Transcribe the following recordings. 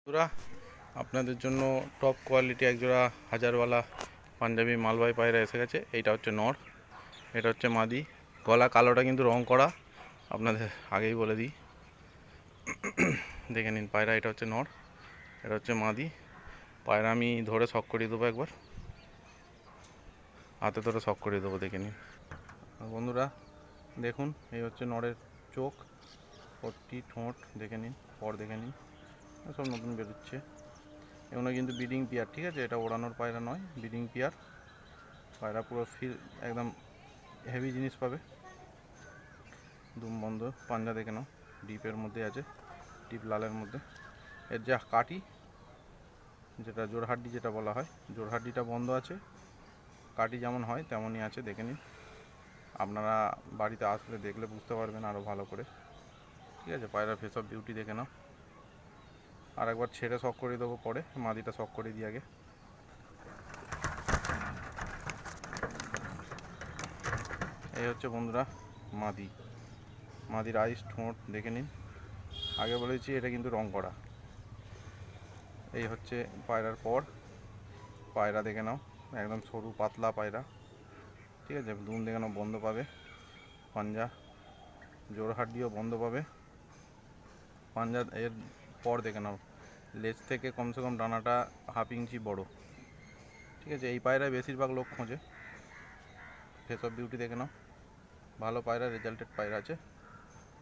বন্ধুরা, আপনাদের জন্য টপ কোয়ালিটি একজোড়া হাজারওয়ালা পাঞ্জাবি মালবাহী পায়রা এসে গেছে। এইটা হচ্ছে নর, এটা হচ্ছে মাদি। গলা কালোটা কিন্তু রং করা, আপনাদের আগেই বলে দিই। দেখে নিন পায়রা, এটা হচ্ছে নর, এটা হচ্ছে মাদি। পায়রা আমি ধরে শক করিয়ে দেবো, একবার হাতে ধরে শক করিয়ে দেবো, দেখে নিন। বন্ধুরা দেখুন, এই হচ্ছে নরের চোখ, পট্টি, ঠোঁট দেখে নিন, পর দেখে নিন, সব নতুন বেরোচ্ছে। এগুলো কিন্তু ব্রিডিং পেয়ার, ঠিক আছে? এটা ওড়ানোর পায়রা নয়, ব্রিডিং পেয়ার পায়রা। পুরো ফিল একদম হেভি জিনিস পাবে। দুম বন্ধ, পাঞ্জা দেখে নাও, ডিপের মধ্যে আছে, ডিপ লালের মধ্যে। এর যা কাটি, যেটা জোড়হাড্ডি যেটা বলা হয়, জোড়হাড্ডিটা বন্ধ আছে। কাটি যেমন হয় তেমনই আছে, দেখে নিন। আপনারা বাড়িতে আসলে দেখলে বুঝতে পারবেন আরও ভালো করে, ঠিক আছে? পায়রার ফেস অফ বিউটি দেখে নাও। আর একবার ছেড়ে শক করে দেবো, পরে মাদিটা শক করে দিই আগে। এই হচ্ছে বন্ধুরা মাদি। মাদির আইস, ঠোঁট দেখে নিন। আগে বলেছি এটা কিন্তু রং করা। এই হচ্ছে পায়রার পর, পায়রা দেখে নাও, একদম সরু পাতলা পায়রা, ঠিক আছে? দুম দেখে নাও, বন্ধ পাবে। পাঞ্জা জোড়হাড্ডিও বন্ধ পাবে। পাঞ্জা এর পর দেখে নাও, লেজ থেকে কমসে কম ডানাটা হাফ ইঞ্চি বড়, ঠিক আছে? এই পায়রায় বেশিরভাগ লোক খোঁজে। ফেস অফ বিউটি দেখে নাও, ভালো পায়রা, রেজাল্টেড পায়রা আছে।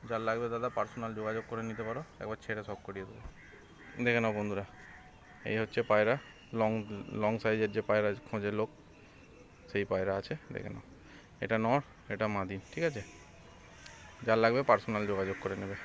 যার লাগবে দাদা পার্সোনাল যোগাযোগ করে নিতে পারো, একবার ছেড়ে শক করিয়ে দেবো। দেখে নাও বন্ধুরা, এই হচ্ছে পায়রা, লং লং সাইজের যে পায়রা খোঁজে লোক, সেই পায়রা আছে, দেখে নাও। এটা নর, এটা মাদি, ঠিক আছে? যার লাগবে পার্সোনাল যোগাযোগ করে নেবে।